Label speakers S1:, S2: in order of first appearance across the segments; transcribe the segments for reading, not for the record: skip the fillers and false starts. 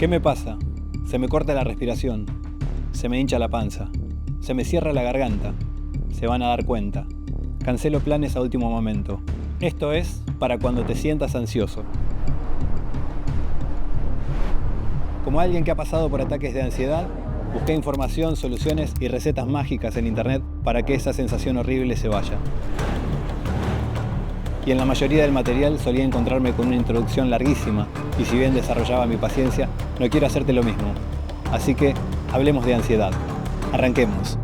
S1: ¿Qué me pasa? Se me corta la respiración, se me hincha la panza, se me cierra la garganta, se van a dar cuenta. Cancelo planes a último momento. Esto es para cuando te sientas ansioso. Como alguien que ha pasado por ataques de ansiedad, busqué información, soluciones y recetas mágicas en internet para que esa sensación horrible se vaya. Y en la mayoría del material solía encontrarme con una introducción larguísima, y si bien desarrollaba mi paciencia, no quiero hacerte lo mismo. Así que, hablemos de ansiedad. Arranquemos.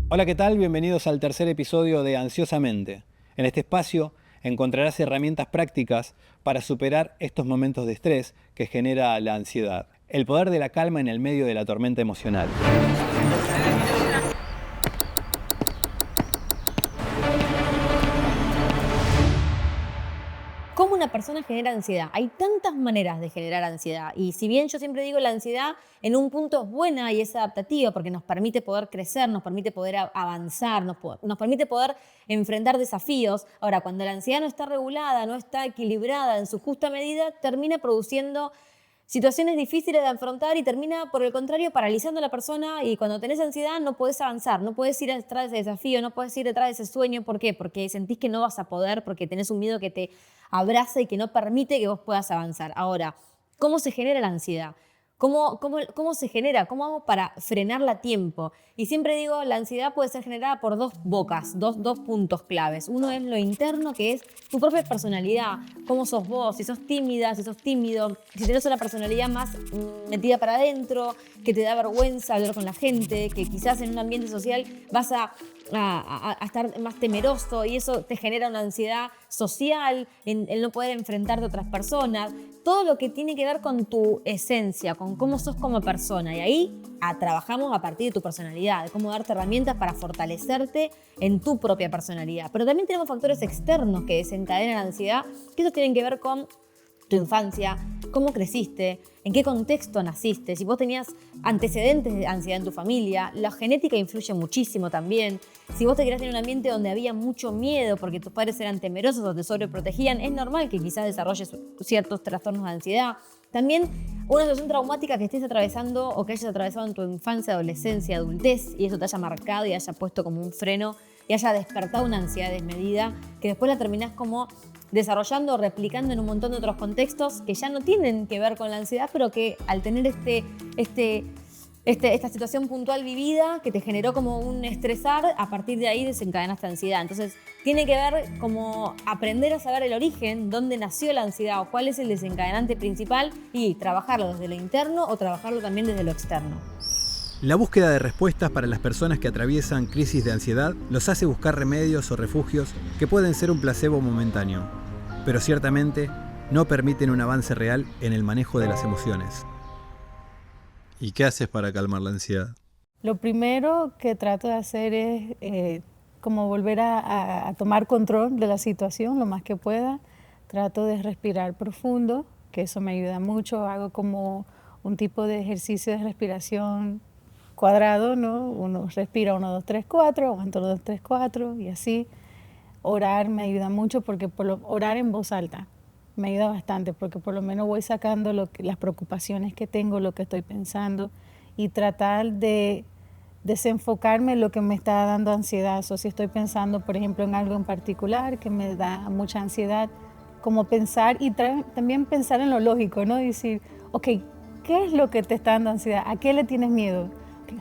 S1: Hola, ¿qué tal? Bienvenidos al tercer episodio de Ansiosamente. En este espacio encontrarás herramientas prácticas para superar estos momentos de estrés que genera la ansiedad. El poder de la calma en el medio de la tormenta emocional.
S2: ¿Cómo una persona genera ansiedad? Hay tantas maneras de generar ansiedad y si bien yo siempre digo la ansiedad en un punto es buena y es adaptativa porque nos permite poder crecer, nos permite poder avanzar, nos permite poder enfrentar desafíos. Ahora, cuando la ansiedad no está regulada, no está equilibrada en su justa medida, termina produciendo situaciones difíciles de afrontar y termina, por el contrario, paralizando a la persona y cuando tenés ansiedad no podés avanzar, no podés ir detrás de ese desafío, no podés ir detrás de ese sueño. ¿Por qué? Porque sentís que no vas a poder, porque tenés un miedo que te abraza y que no permite que vos puedas avanzar. Ahora, ¿cómo se genera la ansiedad? ¿Cómo se genera? ¿Cómo hago para frenarla a tiempo? Y siempre digo, la ansiedad puede ser generada por dos bocas, dos puntos claves. Uno es lo interno, que es tu propia personalidad, cómo sos vos, si sos tímida, si sos tímido, si tenés una personalidad más metida para adentro, que te da vergüenza hablar con la gente, que quizás en un ambiente social vas a estar más temeroso y eso te genera una ansiedad social, el no poder enfrentarte a otras personas. Todo lo que tiene que ver con tu esencia, con cómo sos como persona. Y ahí trabajamos a partir de tu personalidad, de cómo darte herramientas para fortalecerte en tu propia personalidad. Pero también tenemos factores externos que desencadenan la ansiedad, que eso tienen que ver con tu infancia, cómo creciste, en qué contexto naciste, si vos tenías antecedentes de ansiedad en tu familia. La genética influye muchísimo también. Si vos te criaste en un ambiente donde había mucho miedo porque tus padres eran temerosos o te sobreprotegían, es normal que quizás desarrolles ciertos trastornos de ansiedad. También una situación traumática que estés atravesando o que hayas atravesado en tu infancia, adolescencia, adultez, y eso te haya marcado y haya puesto como un freno y haya despertado una ansiedad desmedida, que después la terminás como desarrollando o replicando en un montón de otros contextos que ya no tienen que ver con la ansiedad, pero que al tener esta situación puntual vivida que te generó como un estresar, a partir de ahí desencadenaste ansiedad. Entonces tiene que ver como aprender a saber el origen, dónde nació la ansiedad o cuál es el desencadenante principal y trabajarlo desde lo interno o trabajarlo también desde lo externo.
S1: La búsqueda de respuestas para las personas que atraviesan crisis de ansiedad los hace buscar remedios o refugios que pueden ser un placebo momentáneo, pero ciertamente no permiten un avance real en el manejo de las emociones. ¿Y qué haces para calmar la ansiedad?
S3: Lo primero que trato de hacer es como volver a tomar control de la situación lo más que pueda. Trato de respirar profundo, que eso me ayuda mucho. Hago como un tipo de ejercicio de respiración cuadrado, ¿no? Uno respira 1, 2, 3, 4, aguanta 1, 2, 3, 4 y así. Orar me ayuda mucho porque orar en voz alta me ayuda bastante porque por lo menos voy sacando las preocupaciones que tengo, lo que estoy pensando y tratar de desenfocarme en lo que me está dando ansiedad. O si estoy pensando, por ejemplo, en algo en particular que me da mucha ansiedad, como pensar y también pensar en lo lógico, ¿no? Decir, ok, ¿qué es lo que te está dando ansiedad? ¿A qué le tienes miedo?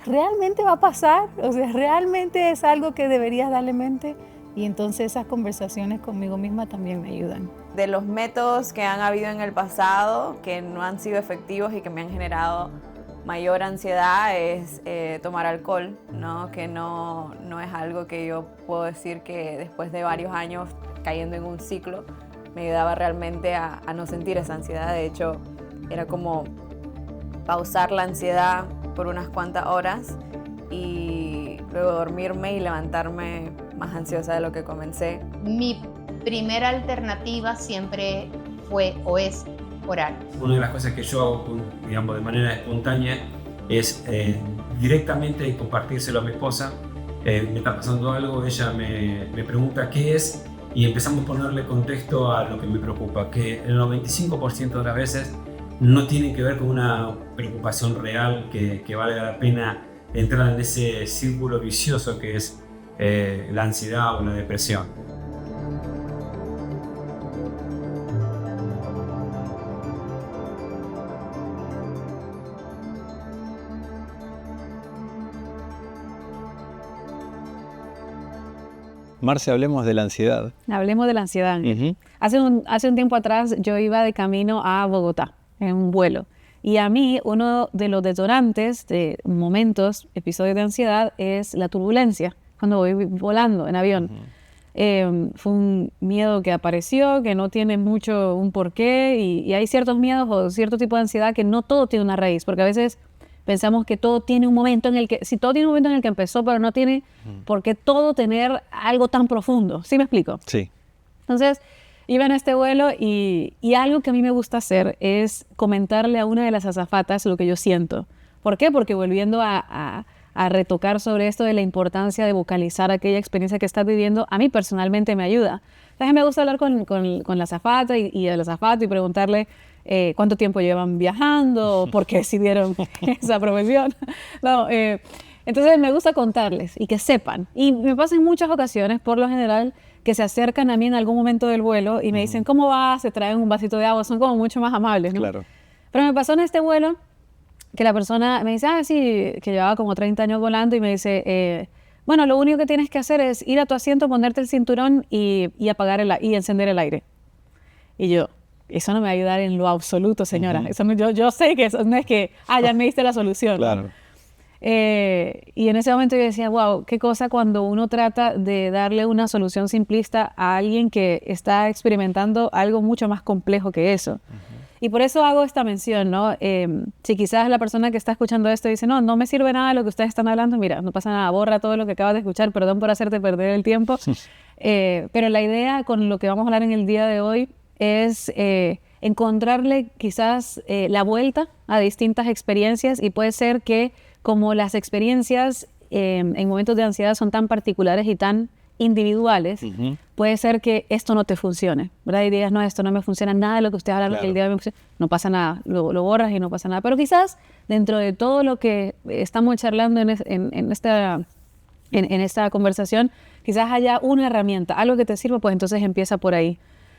S3: ¿Realmente va a pasar? O sea, ¿realmente es algo que deberías darle mente? Y entonces esas conversaciones conmigo misma también me ayudan.
S4: De los métodos que han habido en el pasado que no han sido efectivos y que me han generado mayor ansiedad es tomar alcohol, ¿no? Que no es algo que yo puedo decir que después de varios años cayendo en un ciclo me ayudaba realmente a no sentir esa ansiedad. De hecho, era como pausar la ansiedad por unas cuantas horas y luego dormirme y levantarme más ansiosa de lo que comencé.
S5: Mi primera alternativa siempre fue o es orar.
S6: Una de las cosas que yo hago, digamos, de manera espontánea es directamente compartírselo a mi esposa. Me está pasando algo, ella me pregunta qué es y empezamos a ponerle contexto a lo que me preocupa, que el 95% de las veces no tiene que ver con una preocupación real que valga la pena entrar en ese círculo vicioso que es la ansiedad o la depresión.
S1: Marce, hablemos de la ansiedad.
S7: Hablemos de la ansiedad. Hace un tiempo atrás yo iba de camino a Bogotá en un vuelo. Y a mí uno de los detonantes de momentos, episodios de ansiedad, es la turbulencia, cuando voy volando en avión. Fue un miedo que apareció, que no tiene mucho un porqué, y hay ciertos miedos o cierto tipo de ansiedad que no todo tiene una raíz, porque a veces pensamos que todo tiene un momento en el que, si todo tiene un momento en el que empezó, pero no tiene por qué todo tener algo tan profundo. ¿Sí me explico?
S1: Sí.
S7: Entonces, iba en este vuelo y algo que a mí me gusta hacer es comentarle a una de las azafatas lo que yo siento. ¿Por qué? Porque volviendo a retocar sobre esto de la importancia de vocalizar aquella experiencia que estás viviendo, a mí personalmente me ayuda. Entonces me gusta hablar con la azafata y el azafato y preguntarle cuánto tiempo llevan viajando, por qué decidieron esa profesión. No, entonces me gusta contarles y que sepan. Y me pasa en muchas ocasiones, por lo general, que se acercan a mí en algún momento del vuelo y me dicen, ¿cómo vas? Se traen un vasito de agua, son como mucho más amables, ¿no?
S1: Claro.
S7: Pero me pasó en este vuelo que la persona me dice, sí, que llevaba como 30 años volando y me dice, bueno, lo único que tienes que hacer es ir a tu asiento, ponerte el cinturón y apagar y encender el aire. Y yo, eso no me va a ayudar en lo absoluto, señora. Eso no, yo sé que eso no es que, ya me diste la solución.
S1: Claro.
S7: Y en ese momento yo decía, wow, qué cosa cuando uno trata de darle una solución simplista a alguien que está experimentando algo mucho más complejo que eso. Y por eso hago esta mención, ¿no? Si quizás la persona que está escuchando esto dice, no me sirve nada lo que ustedes están hablando, mira, no pasa nada, borra todo lo que acabas de escuchar, perdón por hacerte perder el tiempo. Pero la idea con lo que vamos a hablar en el día de hoy es encontrarle quizás la vuelta a distintas experiencias, y puede ser que como las experiencias en momentos de ansiedad son tan particulares y tan individuales, puede ser que esto no te funcione, ¿verdad? Y digas, no, esto no me funciona, nada de lo que usted habla, claro, el día de hoy me funciona. No pasa nada, lo borras y no pasa nada. Pero quizás dentro de todo lo que estamos charlando en esta conversación, quizás haya una herramienta, algo que te sirva, pues entonces empieza por ahí.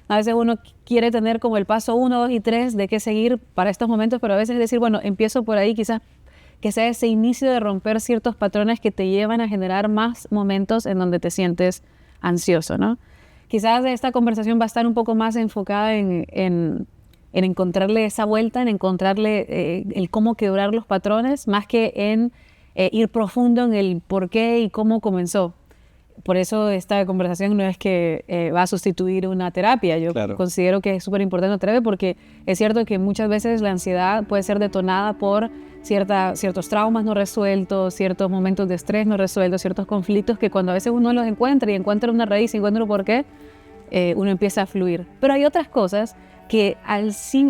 S7: A veces uno quiere tener como el paso 1, 2 y 3 de qué seguir para estos momentos, pero a veces es decir, bueno, empiezo por ahí, quizás que sea ese inicio de romper ciertos patrones que te llevan a generar más momentos en donde te sientes ansioso, ¿no? Quizás esta conversación va a estar un poco más enfocada en encontrarle esa vuelta, en encontrarle el cómo quebrar los patrones, más que en ir profundo en el por qué y cómo comenzó. Por eso esta conversación no es que va a sustituir una terapia. Yo considero que es súper importante una terapia, porque es cierto que muchas veces la ansiedad puede ser detonada por ciertos traumas no resueltos, ciertos momentos de estrés no resueltos, ciertos conflictos que cuando a veces uno los encuentra y encuentra una raíz y encuentra un porqué, uno empieza a fluir. Pero hay otras cosas que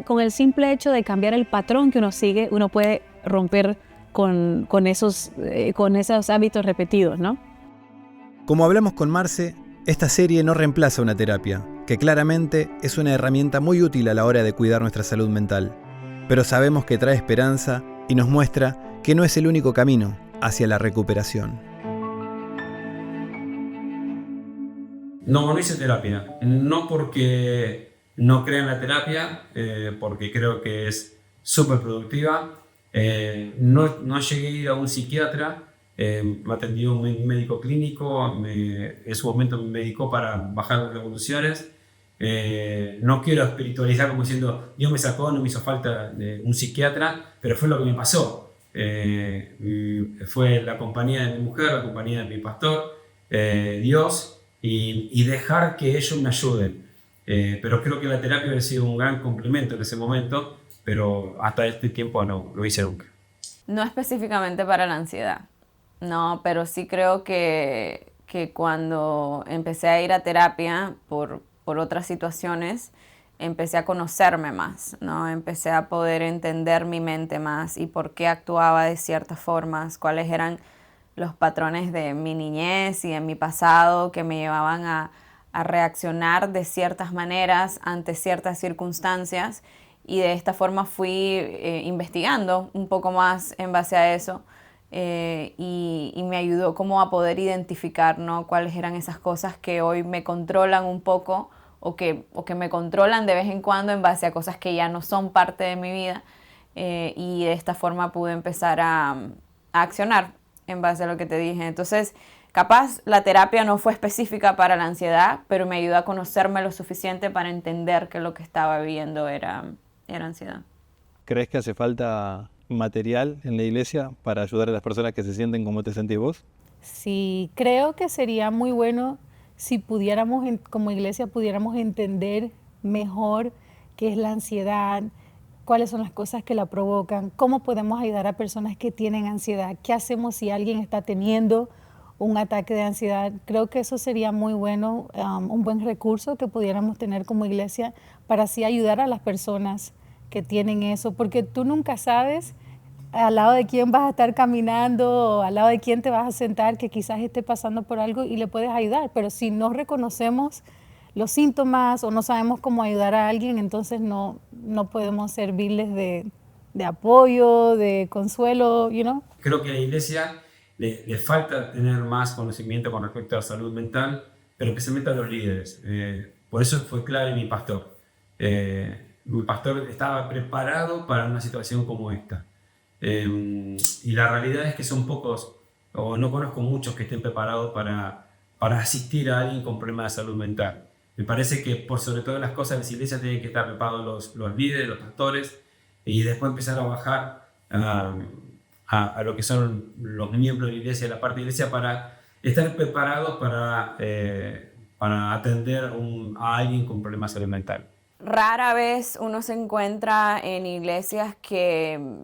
S7: con el simple hecho de cambiar el patrón que uno sigue, uno puede romper con esos hábitos repetidos, ¿no?
S1: Como hablamos con Marce, esta serie no reemplaza una terapia, que claramente es una herramienta muy útil a la hora de cuidar nuestra salud mental. Pero sabemos que trae esperanza y nos muestra que no es el único camino hacia la recuperación.
S6: No hice terapia. No porque no crea en la terapia, porque creo que es súper productiva. No llegué a ir a un psiquiatra. Me atendió un médico clínico, en su momento me medicó para bajar las revoluciones. No quiero espiritualizar como diciendo Dios me sacó, no me hizo falta un psiquiatra, pero fue lo que me pasó. Fue la compañía de mi mujer, la compañía de mi pastor, Dios, y dejar que ellos me ayuden. Pero creo que la terapia ha sido un gran complemento en ese momento, pero hasta este tiempo no lo hice nunca.
S4: No específicamente para la ansiedad. No, pero sí creo que cuando empecé a ir a terapia por otras situaciones, empecé a conocerme más, ¿no? Empecé a poder entender mi mente más y por qué actuaba de ciertas formas, cuáles eran los patrones de mi niñez y de mi pasado que me llevaban a reaccionar de ciertas maneras ante ciertas circunstancias, y de esta forma fui investigando un poco más en base a eso, y me ayudó como a poder identificar, ¿no?, cuáles eran esas cosas que hoy me controlan un poco o que me controlan de vez en cuando en base a cosas que ya no son parte de mi vida, y de esta forma pude empezar a accionar en base a lo que te dije. Entonces, capaz la terapia no fue específica para la ansiedad, pero me ayudó a conocerme lo suficiente para entender que lo que estaba viviendo era ansiedad.
S1: ¿Crees que hace falta material en la iglesia para ayudar a las personas que se sienten como te sentís vos?
S3: Sí, creo que sería muy bueno si pudiéramos, como iglesia, pudiéramos entender mejor qué es la ansiedad, cuáles son las cosas que la provocan, cómo podemos ayudar a personas que tienen ansiedad, qué hacemos si alguien está teniendo un ataque de ansiedad. Creo que eso sería muy bueno, un buen recurso que pudiéramos tener como iglesia para así ayudar a las personas que tienen eso, porque tú nunca sabes al lado de quién vas a estar caminando o al lado de quién te vas a sentar que quizás esté pasando por algo y le puedes ayudar, pero si no reconocemos los síntomas o no sabemos cómo ayudar a alguien, entonces no podemos servirles de apoyo, de consuelo, you know?
S6: Creo que a la iglesia le falta tener más conocimiento con respecto a la salud mental, pero especialmente a los líderes. Por eso fue clave mi pastor. Mi pastor estaba preparado para una situación como esta. Y la realidad es que son pocos, o no conozco muchos que estén preparados para asistir a alguien con problemas de salud mental. Me parece que por sobre todas las cosas las iglesias tienen que estar preparados los líderes, los pastores, y después empezar a bajar a lo que son los miembros de la iglesia, la parte de la iglesia, para estar preparados para atender a alguien con problemas de salud mental.
S4: Rara vez uno se encuentra en iglesias que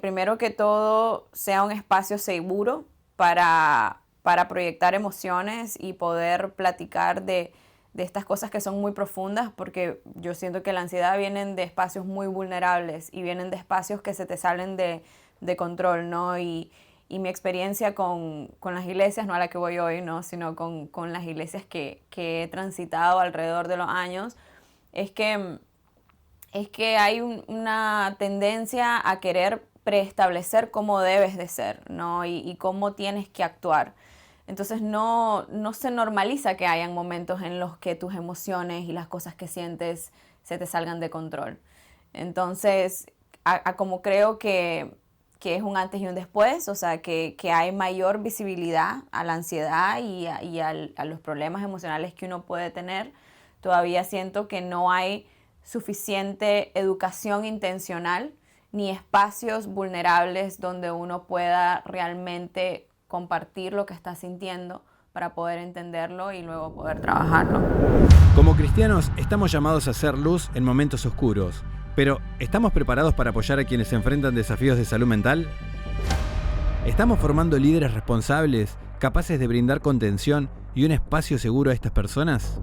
S4: primero que todo sea un espacio seguro para proyectar emociones y poder platicar de estas cosas que son muy profundas, porque yo siento que la ansiedad viene de espacios muy vulnerables y vienen de espacios que se te salen de control, ¿no? Y mi experiencia con las iglesias, no a la que voy hoy, ¿no?, sino con las iglesias que he transitado alrededor de los años, es que hay una tendencia a querer preestablecer cómo debes de ser, ¿no?, y cómo tienes que actuar. Entonces no se normaliza que hayan momentos en los que tus emociones y las cosas que sientes se te salgan de control. Entonces, como creo que es un antes y un después, o sea, que hay mayor visibilidad a la ansiedad y a los problemas emocionales que uno puede tener, todavía siento que no hay suficiente educación intencional ni espacios vulnerables donde uno pueda realmente compartir lo que está sintiendo para poder entenderlo y luego poder trabajarlo.
S1: Como cristianos, estamos llamados a hacer luz en momentos oscuros, pero ¿estamos preparados para apoyar a quienes se enfrentan desafíos de salud mental? ¿Estamos formando líderes responsables, capaces de brindar contención y un espacio seguro a estas personas?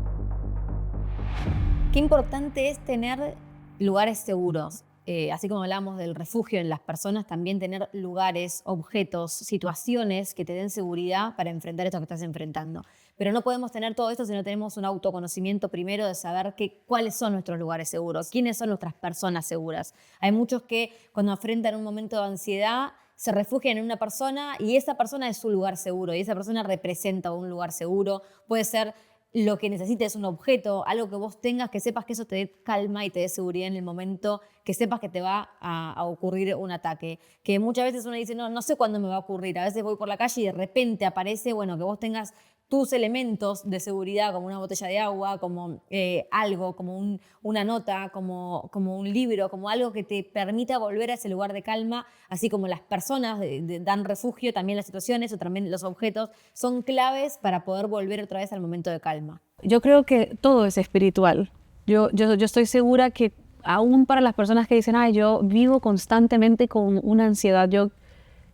S2: Qué importante es tener lugares seguros. Así como hablamos del refugio en las personas, también tener lugares, objetos, situaciones que te den seguridad para enfrentar esto que estás enfrentando. Pero no podemos tener todo esto si no tenemos un autoconocimiento primero de saber cuáles son nuestros lugares seguros, quiénes son nuestras personas seguras. Hay muchos que cuando enfrentan un momento de ansiedad se refugian en una persona y esa persona es su lugar seguro y esa persona representa un lugar seguro. Puede ser lo que necesites, un objeto, algo que vos tengas, que sepas que eso te dé calma y te dé seguridad en el momento, que sepas que te va a ocurrir un ataque. Que muchas veces uno dice, no sé cuándo me va a ocurrir. A veces voy por la calle y de repente aparece, que vos tengas tus elementos de seguridad, como una botella de agua, como algo, como una nota, como un libro, como algo que te permita volver a ese lugar de calma, así como las personas dan refugio, también las situaciones o también los objetos son claves para poder volver otra vez al momento de calma.
S7: Yo creo que todo es espiritual. Yo estoy segura que aún para las personas que dicen, yo vivo constantemente con una ansiedad, yo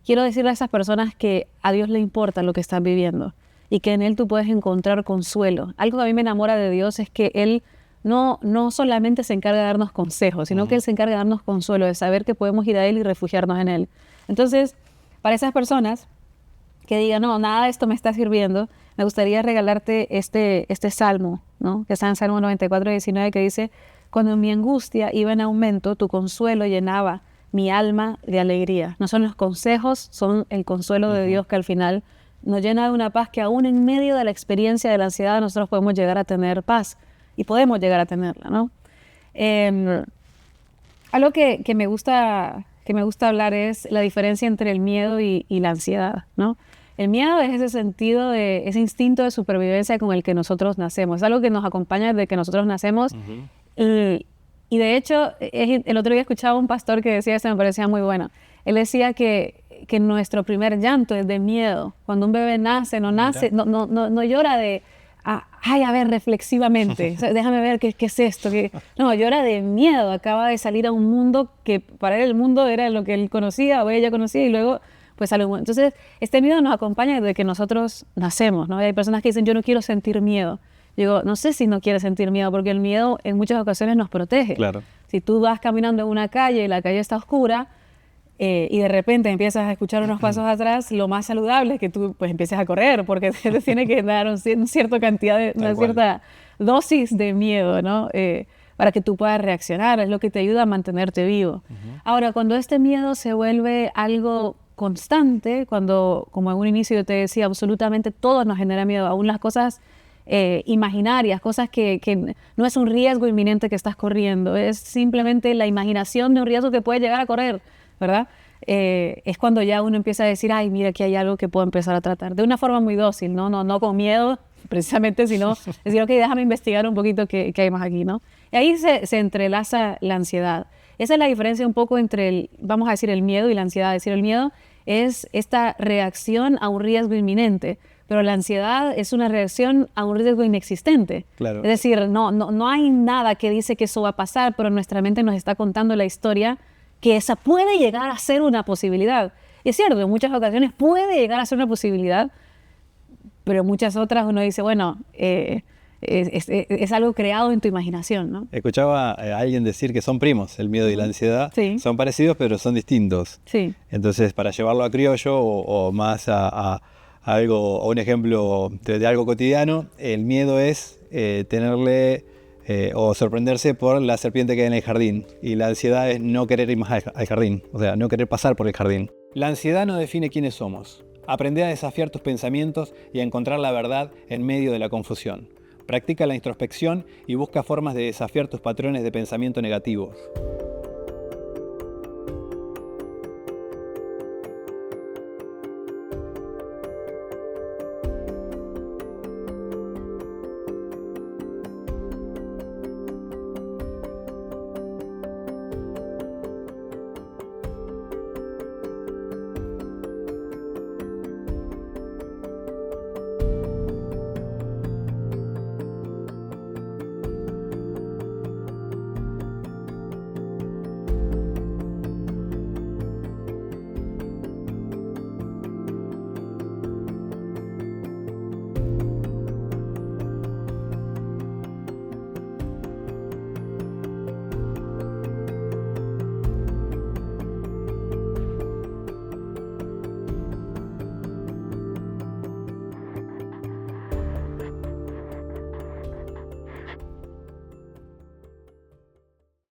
S7: quiero decirle a esas personas que a Dios le importa lo que están viviendo y que en Él tú puedes encontrar consuelo. Algo que a mí me enamora de Dios es que Él no solamente se encarga de darnos consejos, sino que Él se encarga de darnos consuelo, de saber que podemos ir a Él y refugiarnos en Él. Entonces, para esas personas que digan, no, nada de esto me está sirviendo, me gustaría regalarte este salmo, ¿no? Que está en Salmo 94, 19, que dice, cuando mi angustia iba en aumento, tu consuelo llenaba mi alma de alegría. No son los consejos, son el consuelo de Dios que al final nos llena de una paz que aún en medio de la experiencia de la ansiedad nosotros podemos llegar a tener paz y podemos llegar a tenerla, ¿no? Algo que me gusta hablar es la diferencia entre el miedo y la ansiedad, ¿no? El miedo es ese sentido de ese instinto de supervivencia con el que nosotros nacemos. Es algo que nos acompaña desde que nosotros nacemos. Y de hecho, el otro día escuchaba a un pastor que decía esto, me parecía muy bueno. Él decía que nuestro primer llanto es de miedo. Cuando un bebé nace, no llora de, ay, a ver, reflexivamente, o sea, déjame ver qué es esto. No, llora de miedo. Acaba de salir a un mundo que para él el mundo era lo que él conocía o ella conocía y luego pues sale un mundo. Entonces, este miedo nos acompaña desde que nosotros nacemos, ¿no? Y hay personas que dicen, yo no quiero sentir miedo. Yo digo, no sé si no quieres sentir miedo, porque el miedo en muchas ocasiones nos protege.
S1: Claro.
S7: Si tú vas caminando en una calle y la calle está oscura y de repente empiezas a escuchar unos pasos atrás, lo más saludable es que tú pues empieces a correr, porque te tiene que dar una cierta dosis de miedo, ¿no? Para que tú puedas reaccionar, es lo que te ayuda a mantenerte vivo. Ahora, cuando este miedo se vuelve algo constante, cuando, como en un inicio yo te decía, absolutamente todo nos genera miedo, aún las cosas imaginarias, cosas que no es un riesgo inminente que estás corriendo, es simplemente la imaginación de un riesgo que puede llegar a correr, ¿verdad? Es cuando ya uno empieza a decir, ay, mira, aquí hay algo que puedo empezar a tratar, de una forma muy dócil, no con miedo, precisamente, sino decir, ok, déjame investigar un poquito qué hay más aquí, ¿no? Y ahí se entrelaza la ansiedad. Esa es la diferencia un poco entre, vamos a decir, el miedo y la ansiedad. Es decir, el miedo es esta reacción a un riesgo inminente, pero la ansiedad es una reacción a un riesgo inexistente.
S1: Claro.
S7: Es decir, no hay nada que dice que eso va a pasar, pero nuestra mente nos está contando la historia que esa puede llegar a ser una posibilidad. Y es cierto, en muchas ocasiones puede llegar a ser una posibilidad, pero en muchas otras uno dice, bueno, es algo creado en tu imaginación, ¿no?
S1: Escuchaba a alguien decir que son primos, el miedo y la ansiedad.
S7: Sí.
S1: Son parecidos, pero son distintos.
S7: Sí.
S1: Entonces, para llevarlo a criollo o más a algo, a un ejemplo de algo cotidiano, el miedo es tenerle o sorprenderse por la serpiente que hay en el jardín. Y la ansiedad es no querer ir más al jardín, o sea, no querer pasar por el jardín. La ansiedad no define quiénes somos. Aprende a desafiar tus pensamientos y a encontrar la verdad en medio de la confusión. Practica la introspección y busca formas de desafiar tus patrones de pensamiento negativos.